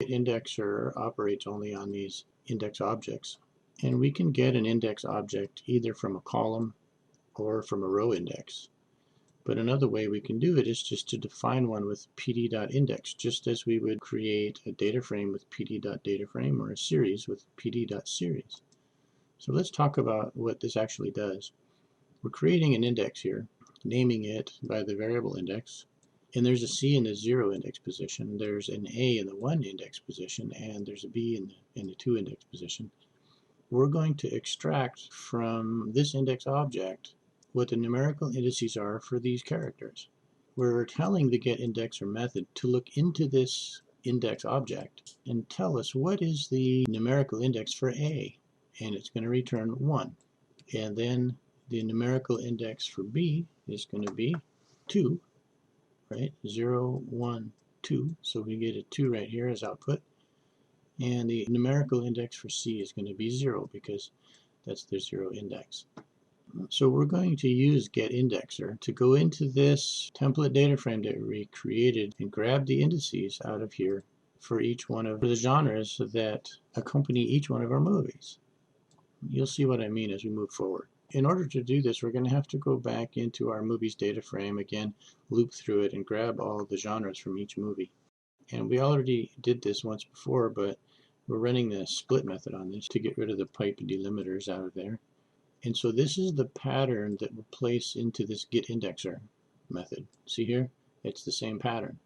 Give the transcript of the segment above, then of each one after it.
Indexer operates only on these index objects. And we can get an index object either from a column or from a row index. But another way we can do it is just to define one with pd.index, just as we would create a data frame with pd.dataframe or a series with pd.series. So let's talk about what this actually does. We're creating an index here, naming it by the variable index. And there's a C in the 0 index position, there's an A in the 1 index position, and there's a B in the 2 index position. We're going to extract from this index object what the numerical indices are for these characters. We're telling the getIndexer method to look into this index object and tell us what is the numerical index for A, and it's going to return 1. And then the numerical index for B is going to be 2. Right, 0, 1, 2, so we get a 2 right here as output, and the numerical index for C is going to be 0 because that's the 0 index. So we're going to use getIndexer to go into this template data frame that we created and grab the indices out of here for each one of the genres that accompany each one of our movies. You'll see what I mean as we move forward. In order to do this, we're going to have to go back into our movies data frame again, loop through it, and grab all the genres from each movie. And we already did this once before, but we're running the split method on this to get rid of the pipe delimiters out of there. And so this is the pattern that we'll place into this getIndexer method. See here? It's the same pattern.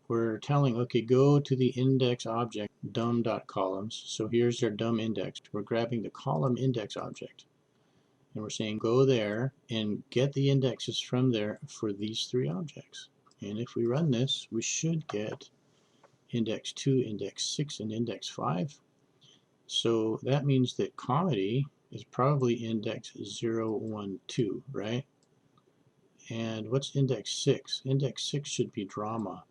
We're telling, okay, go to the index object dum.columns. So here's our dum index. We're grabbing the column index object. And we're saying go there and get the indexes from there for these 3 objects. And if we run this, we should get index 2, index 6, and index 5. So that means that comedy is probably index 0, 1, 2, right? And what's index 6? Index 6 should be drama.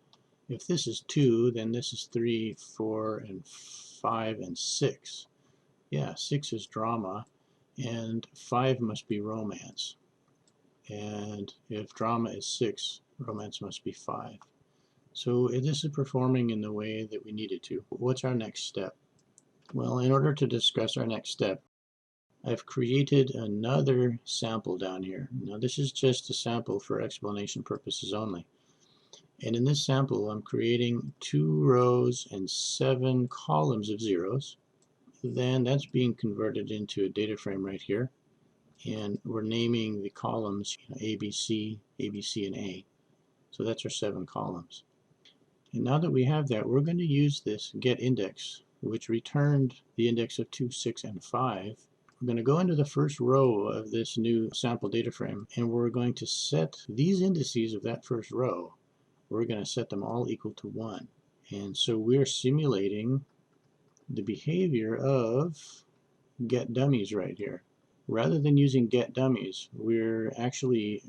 If this is 2, then this is 3, 4, and 5, and 6. Yeah, 6 is drama. And 5 must be romance. And if drama is 6, romance must be 5. So this is performing in the way that we need it to. What's our next step? Well, in order to discuss our next step, I've created another sample down here. Now this is just a sample for explanation purposes only. And in this sample, I'm creating 2 rows and 7 columns of zeros. Then that's being converted into a data frame right here, and we're naming the columns A, B, C, and A. So that's our 7 columns. And now that we have that, we're going to use this getIndex, which returned the index of 2, 6, and 5. We're going to go into the first row of this new sample data frame, and we're going to set these indices of that first row. We're going to set them all equal to 1. And so we're simulating the behavior of getDummies right here. Rather than using getDummies, we're actually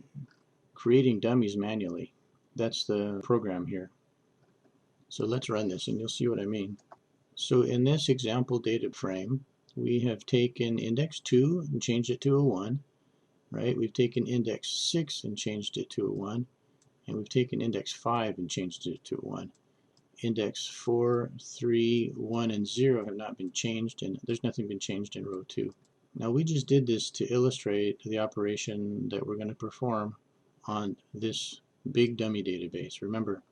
creating dummies manually. That's the program here. So let's run this and you'll see what I mean. So in this example data frame, we have taken index 2 and changed it to a 1, right? We've taken index 6 and changed it to a 1, and we've taken index 5 and changed it to a 1. Index 4, 3, 1, and 0 have not been changed, and there's nothing been changed in row 2. Now we just did this to illustrate the operation that we're going to perform on this big dummy database. Remember,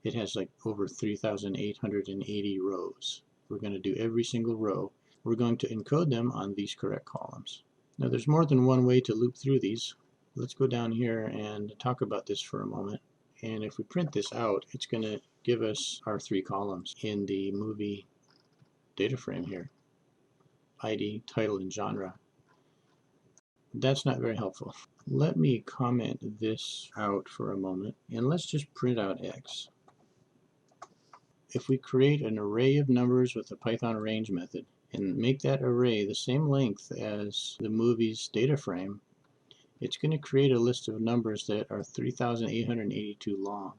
it has like over 3,880 rows. We're going to do every single row. We're going to encode them on these correct columns. Now there's more than one way to loop through these. Let's go down here and talk about this for a moment. And if we print this out, it's going to give us our 3 columns in the movie data frame here. ID, title, and genre. That's not very helpful. Let me comment this out for a moment, and let's just print out X. If we create an array of numbers with the Python range method and make that array the same length as the movie's data frame, it's going to create a list of numbers that are 3,882 long.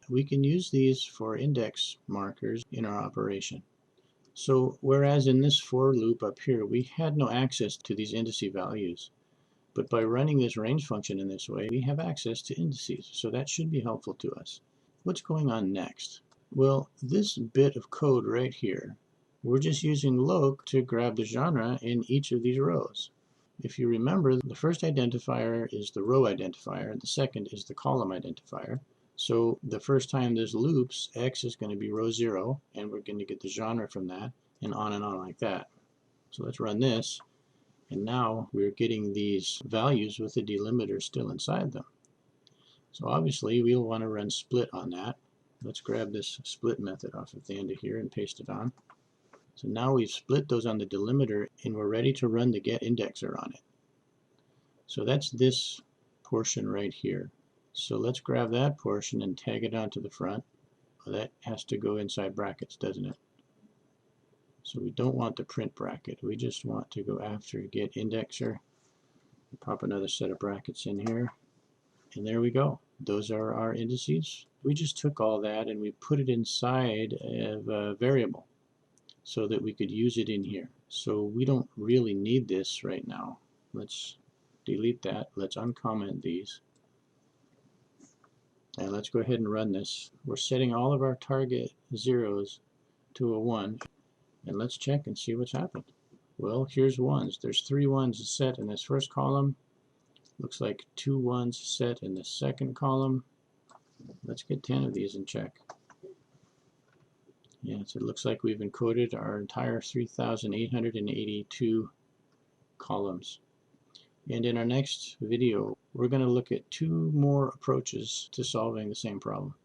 We can use these for index markers in our operation. So whereas in this for loop up here we had no access to these indice values, but by running this range function in this way we have access to indices, so that should be helpful to us. What's going on next? Well, this bit of code right here, we're just using loc to grab the genre in each of these rows. If you remember, the first identifier is the row identifier, the second is the column identifier. So the first time there's loops, X is going to be row 0, and we're going to get the genre from that, and on like that. So let's run this, and now we're getting these values with the delimiter still inside them. So obviously we'll want to run split on that. Let's grab this split method off of the end of here and paste it on. So now we've split those on the delimiter, and we're ready to run the get indexer on it. So that's this portion right here. So let's grab that portion and tag it onto the front. Well, that has to go inside brackets, doesn't it? So we don't want the print bracket. We just want to go after get indexer. Pop another set of brackets in here. And there we go. Those are our indices. We just took all that and we put it inside of a variable so that we could use it in here. So we don't really need this right now. Let's delete that. Let's uncomment these. And let's go ahead and run this. We're setting all of our target zeros to a 1. And let's check and see what's happened. Well, here's ones. There's 3 ones set in this first column. Looks like 2 ones set in the second column. Let's get 10 of these and check. Yeah, so it looks like we've encoded our entire 3,882 columns. And in our next video, we're going to look at 2 more approaches to solving the same problem.